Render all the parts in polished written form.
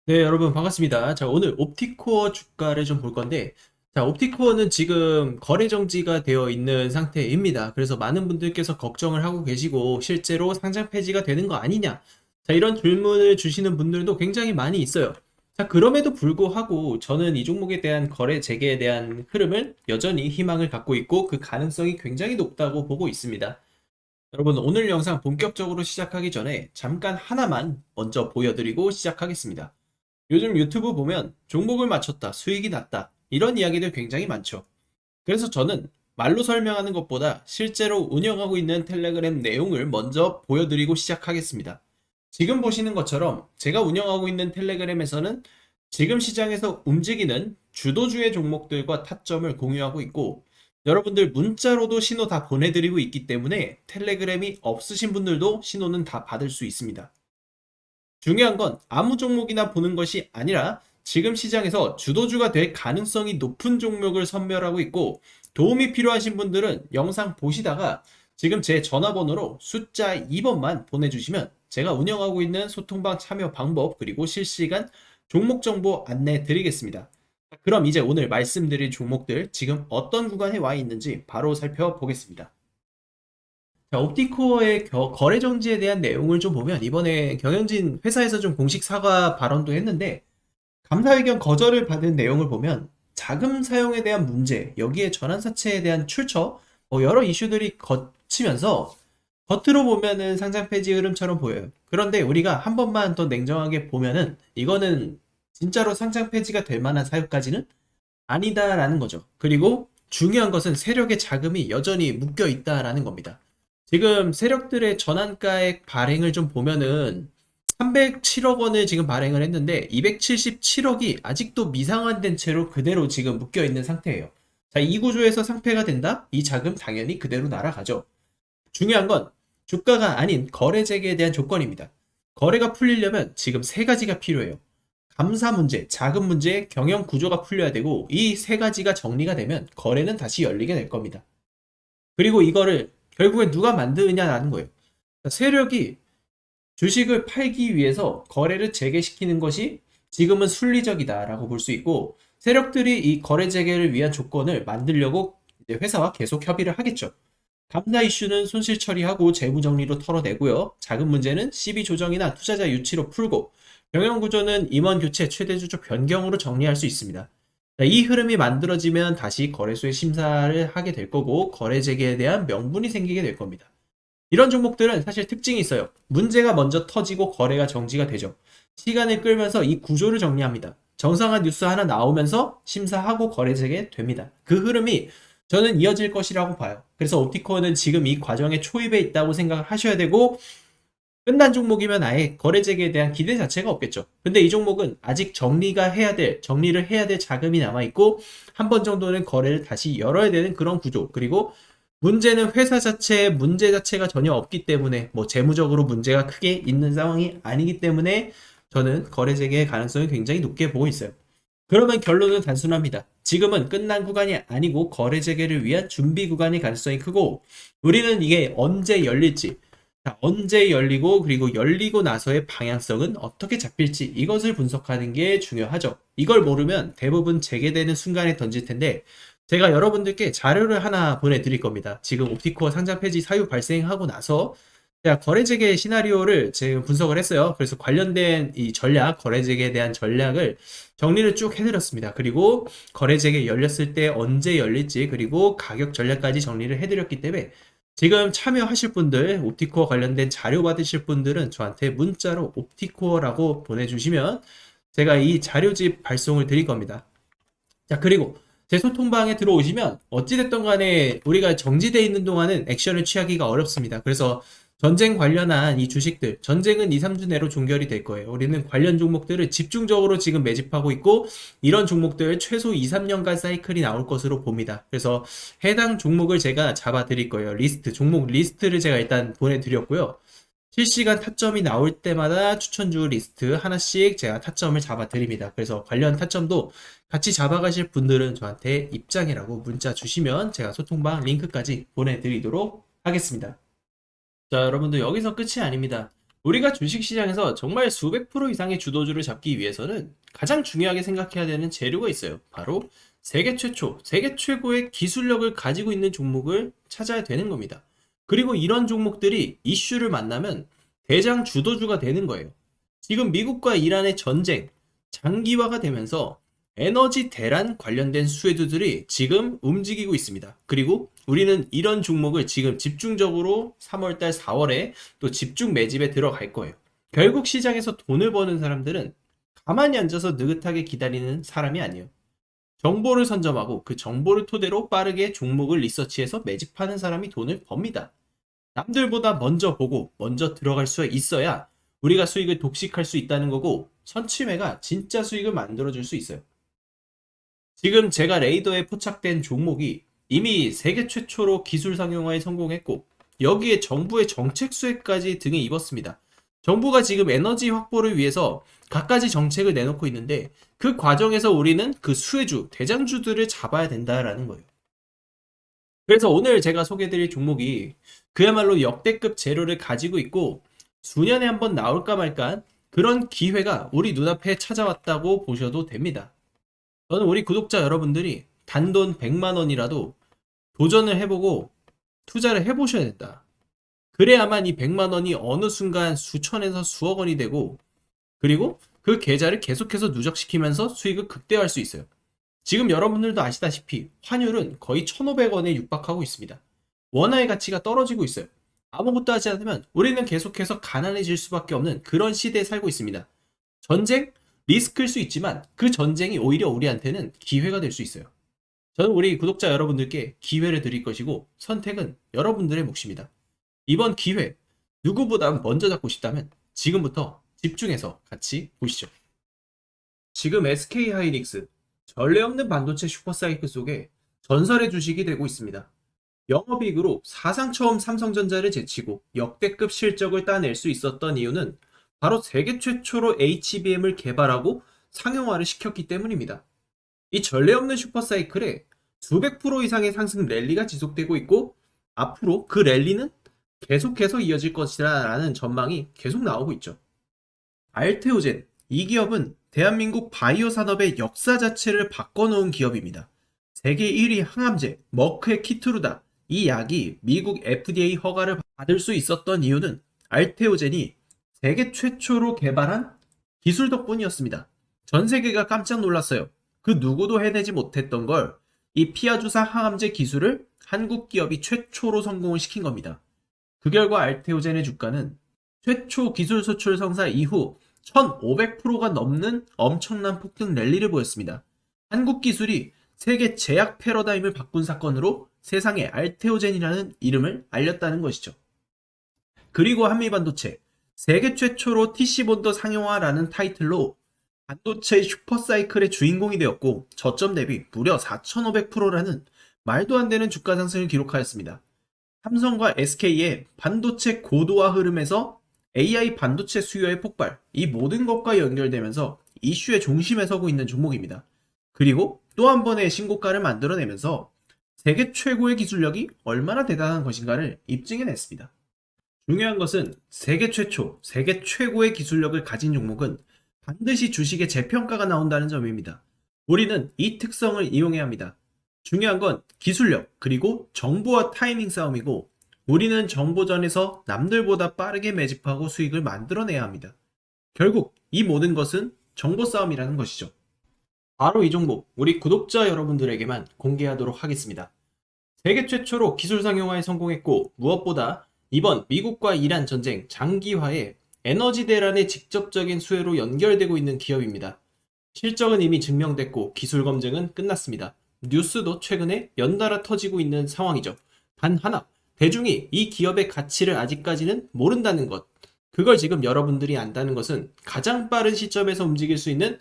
네, 여러분 반갑습니다. 자, 오늘 옵티코어 주가를 좀 볼 건데, 자, 옵티코어는 지금 거래 정지가 되어 있는 상태입니다. 그래서 많은 분들께서 걱정을 하고 계시고, 실제로 상장 폐지가 되는 거 아니냐? 자, 이런 질문을 주시는 분들도 굉장히 많이 있어요. 자, 그럼에도 불구하고 저는 이 종목에 대한 거래 재개에 대한 흐름을 여전히 희망을 갖고 있고, 그 가능성이 굉장히 높다고 보고 있습니다. 여러분, 오늘 영상 본격적으로 시작하기 전에 잠깐 하나만 먼저 보여드리고 시작하겠습니다. 요즘 유튜브 보면 종목을 맞췄다, 수익이 났다, 이런 이야기들 굉장히 많죠. 그래서 저는 말로 설명하는 것보다 실제로 운영하고 있는 텔레그램 내용을 먼저 보여드리고 시작하겠습니다. 지금 보시는 것처럼 제가 운영하고 있는 텔레그램에서는 지금 시장에서 움직이는 주도주의 종목들과 타점을 공유하고 있고, 여러분들 문자로도 신호 다 보내드리고 있기 때문에 텔레그램이 없으신 분들도 신호는 다 받을 수 있습니다. 중요한 건 아무 종목이나 보는 것이 아니라 지금 시장에서 주도주가 될 가능성이 높은 종목을 선별하고 있고, 도움이 필요하신 분들은 영상 보시다가 지금 제 전화번호로 숫자 2번만 보내주시면 제가 운영하고 있는 소통방 참여 방법 그리고 실시간 종목 정보 안내 드리겠습니다. 그럼 이제 오늘 말씀드릴 종목들 지금 어떤 구간에 와 있는지 바로 살펴보겠습니다. 자, 옵티코어의 거래 정지에 대한 내용을 좀 보면 이번에 경영진 회사에서 좀 공식 사과 발언도 했는데, 감사 의견 거절을 받은 내용을 보면 자금 사용에 대한 문제, 여기에 전환사채에 대한 출처, 여러 이슈들이 거치면서 겉으로 보면은 상장 폐지 흐름처럼 보여요. 그런데 우리가 한 번만 더 냉정하게 보면은 이거는 진짜로 상장 폐지가 될 만한 사유까지는 아니다라는 거죠. 그리고 중요한 것은 세력의 자금이 여전히 묶여 있다라는 겁니다. 지금 세력들의 전환가액 발행을 좀 보면은 307억 원을 지금 발행을 했는데 277억이 아직도 미상환된 채로 그대로 지금 묶여 있는 상태예요. 자, 이 구조에서 상폐가 된다? 이 자금 당연히 그대로 날아가죠. 중요한 건 주가가 아닌 거래 재개에 대한 조건입니다. 거래가 풀리려면 지금 세 가지가 필요해요. 감사 문제, 자금 문제, 경영 구조가 풀려야 되고, 이 세 가지가 정리가 되면 거래는 다시 열리게 될 겁니다. 그리고 이거를 결국에 누가 만드느냐라는 거예요. 세력이 주식을 팔기 위해서 거래를 재개시키는 것이 지금은 순리적이다라고 볼 수 있고, 세력들이 이 거래 재개를 위한 조건을 만들려고 이제 회사와 계속 협의를 하겠죠. 감사 이슈는 손실 처리하고 재무 정리로 털어내고요. 자금 문제는 시비 조정이나 투자자 유치로 풀고, 경영 구조는 임원 교체, 최대 주주 변경으로 정리할 수 있습니다. 이 흐름이 만들어지면 다시 거래소에 심사를 하게 될 거고, 거래 재개에 대한 명분이 생기게 될 겁니다. 이런 종목들은 사실 특징이 있어요. 문제가 먼저 터지고 거래가 정지가 되죠. 시간을 끌면서 이 구조를 정리합니다. 정상한 뉴스 하나 나오면서 심사하고 거래 재개됩니다. 그 흐름이 저는 이어질 것이라고 봐요. 그래서 옵티코어는 지금 이 과정에 초입에 있다고 생각을 하셔야 되고, 끝난 종목이면 아예 거래 재개에 대한 기대 자체가 없겠죠. 근데 이 종목은 아직 정리를 해야 될 자금이 남아있고, 한 번 정도는 거래를 다시 열어야 되는 그런 구조. 그리고 문제는 회사 자체에 문제 자체가 전혀 없기 때문에, 뭐 재무적으로 문제가 크게 있는 상황이 아니기 때문에 저는 거래 재개의 가능성이 굉장히 높게 보고 있어요. 그러면 결론은 단순합니다. 지금은 끝난 구간이 아니고 거래 재개를 위한 준비 구간이 가능성이 크고, 우리는 이게 언제 열릴지, 자, 언제 열리고 그리고 열리고 나서의 방향성은 어떻게 잡힐지, 이것을 분석하는 게 중요하죠. 이걸 모르면 대부분 재개되는 순간에 던질 텐데, 제가 여러분들께 자료를 하나 보내드릴 겁니다. 지금 옵티코어 상장 폐지 사유 발생하고 나서 제가 거래 재개 시나리오를 지금 분석을 했어요. 그래서 관련된 이 전략, 거래 재개에 대한 전략을 정리를 쭉 해드렸습니다. 그리고 거래 재개 열렸을 때 언제 열릴지, 그리고 가격 전략까지 정리를 해드렸기 때문에 지금 참여하실 분들, 옵티코어 관련된 자료 받으실 분들은 저한테 문자로 옵티코어라고 보내주시면 제가 이 자료집 발송을 드릴 겁니다. 자, 그리고 제 소통방에 들어오시면 어찌됐든 간에 우리가 정지되어 있는 동안은 액션을 취하기가 어렵습니다. 그래서 전쟁 관련한 이 주식들, 전쟁은 2, 3주 내로 종결이 될 거예요. 우리는 관련 종목들을 집중적으로 지금 매집하고 있고, 이런 종목들 최소 2, 3년간 사이클이 나올 것으로 봅니다. 그래서 해당 종목을 제가 잡아 드릴 거예요. 종목 리스트를 제가 일단 보내드렸고요. 실시간 타점이 나올 때마다 추천주 리스트 하나씩 제가 타점을 잡아 드립니다. 그래서 관련 타점도 같이 잡아가실 분들은 저한테 입장이라고 문자 주시면 제가 소통방 링크까지 보내드리도록 하겠습니다. 자, 여러분들 여기서 끝이 아닙니다. 우리가 주식시장에서 정말 수백 프로 이상의 주도주를 잡기 위해서는 가장 중요하게 생각해야 되는 재료가 있어요. 바로 세계 최초, 세계 최고의 기술력을 가지고 있는 종목을 찾아야 되는 겁니다. 그리고 이런 종목들이 이슈를 만나면 대장 주도주가 되는 거예요. 지금 미국과 이란의 전쟁, 장기화가 되면서 에너지 대란 관련된 수혜주들이 지금 움직이고 있습니다. 그리고 우리는 이런 종목을 지금 집중적으로 3월달, 4월에 또 집중 매집에 들어갈 거예요. 결국 시장에서 돈을 버는 사람들은 가만히 앉아서 느긋하게 기다리는 사람이 아니에요. 정보를 선점하고 그 정보를 토대로 빠르게 종목을 리서치해서 매집하는 사람이 돈을 법니다. 남들보다 먼저 보고 먼저 들어갈 수 있어야 우리가 수익을 독식할 수 있다는 거고, 선취매가 진짜 수익을 만들어줄 수 있어요. 지금 제가 레이더에 포착된 종목이 이미 세계 최초로 기술 상용화에 성공했고, 여기에 정부의 정책 수혜까지 등에 입었습니다. 정부가 지금 에너지 확보를 위해서 갖가지 정책을 내놓고 있는데, 그 과정에서 우리는 그 수혜주, 대장주들을 잡아야 된다라는 거예요. 그래서 오늘 제가 소개해드릴 종목이 그야말로 역대급 재료를 가지고 있고, 수년에 한번 나올까 말까 그런 기회가 우리 눈앞에 찾아왔다고 보셔도 됩니다. 저는 우리 구독자 여러분들이 단돈 100만 원이라도 도전을 해보고 투자를 해보셔야 된다. 그래야만 이 100만 원이 어느 순간 수천에서 수억 원이 되고, 그리고 그 계좌를 계속해서 누적시키면서 수익을 극대화할 수 있어요. 지금 여러분들도 아시다시피 환율은 거의 1,500원에 육박하고 있습니다. 원화의 가치가 떨어지고 있어요. 아무것도 하지 않으면 우리는 계속해서 가난해질 수밖에 없는 그런 시대에 살고 있습니다. 전쟁? 리스크일 수 있지만 그 전쟁이 오히려 우리한테는 기회가 될 수 있어요. 저는 우리 구독자 여러분들께 기회를 드릴 것이고, 선택은 여러분들의 몫입니다. 이번 기회 누구보다 먼저 잡고 싶다면 지금부터 집중해서 같이 보시죠. 지금 SK하이닉스, 전례 없는 반도체 슈퍼사이클 속에 전설의 주식이 되고 있습니다. 영업이익으로 사상 처음 삼성전자를 제치고 역대급 실적을 따낼 수 있었던 이유는 바로 세계 최초로 HBM을 개발하고 상용화를 시켰기 때문입니다. 이 전례 없는 슈퍼사이클에 수백 프로 이상의 상승 랠리가 지속되고 있고, 앞으로 그 랠리는 계속해서 이어질 것이라 라는 전망이 계속 나오고 있죠. 알테오젠, 이 기업은 대한민국 바이오 산업의 역사 자체를 바꿔놓은 기업입니다. 세계 1위 항암제 머크의 키트루다, 이 약이 미국 FDA 허가를 받을 수 있었던 이유는 알테오젠이 세계 최초로 개발한 기술 덕분이었습니다. 전 세계가 깜짝 놀랐어요. 그 누구도 해내지 못했던 걸 이 피아주사 항암제 기술을 한국 기업이 최초로 성공을 시킨 겁니다. 그 결과 알테오젠의 주가는 최초 기술 수출 성사 이후 1,500%가 넘는 엄청난 폭등 랠리를 보였습니다. 한국 기술이 세계 제약 패러다임을 바꾼 사건으로 세상에 알테오젠이라는 이름을 알렸다는 것이죠. 그리고 한미반도체, 세계 최초로 TC본더 상용화라는 타이틀로 반도체 슈퍼사이클의 주인공이 되었고, 저점 대비 무려 4,500%라는 말도 안 되는 주가 상승을 기록하였습니다. 삼성과 SK의 반도체 고도화 흐름에서 AI 반도체 수요의 폭발, 이 모든 것과 연결되면서 이슈의 중심에 서고 있는 종목입니다. 그리고 또 한 번의 신고가를 만들어내면서 세계 최고의 기술력이 얼마나 대단한 것인가를 입증해냈습니다. 중요한 것은 세계 최초, 세계 최고의 기술력을 가진 종목은 반드시 주식의 재평가가 나온다는 점입니다. 우리는 이 특성을 이용해야 합니다. 중요한 건 기술력, 그리고 정보와 타이밍 싸움이고, 우리는 정보전에서 남들보다 빠르게 매집하고 수익을 만들어내야 합니다. 결국 이 모든 것은 정보 싸움이라는 것이죠. 바로 이 종목, 우리 구독자 여러분들에게만 공개하도록 하겠습니다. 세계 최초로 기술 상용화에 성공했고, 무엇보다 이번 미국과 이란 전쟁 장기화에 에너지 대란의 직접적인 수혜로 연결되고 있는 기업입니다. 실적은 이미 증명됐고 기술 검증은 끝났습니다. 뉴스도 최근에 연달아 터지고 있는 상황이죠. 단 하나, 대중이 이 기업의 가치를 아직까지는 모른다는 것, 그걸 지금 여러분들이 안다는 것은 가장 빠른 시점에서 움직일 수 있는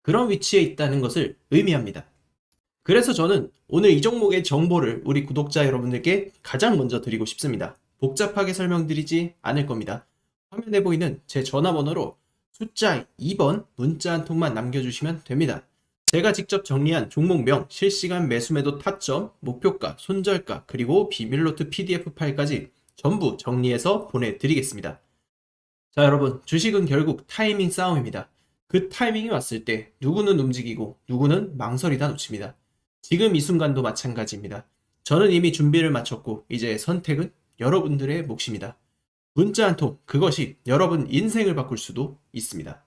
그런 위치에 있다는 것을 의미합니다. 그래서 저는 오늘 이 종목의 정보를 우리 구독자 여러분들께 가장 먼저 드리고 싶습니다. 복잡하게 설명드리지 않을 겁니다. 화면에 보이는 제 전화번호로 숫자 2번 문자 한 통만 남겨주시면 됩니다. 제가 직접 정리한 종목명, 실시간 매수매도 타점, 목표가, 손절가, 그리고 비밀노트 PDF 파일까지 전부 정리해서 보내드리겠습니다. 자, 여러분, 주식은 결국 타이밍 싸움입니다. 그 타이밍이 왔을 때 누구는 움직이고 누구는 망설이다 놓칩니다. 지금 이 순간도 마찬가지입니다. 저는 이미 준비를 마쳤고 이제 선택은 여러분들의 몫입니다. 문자 한 통, 그것이 여러분 인생을 바꿀 수도 있습니다.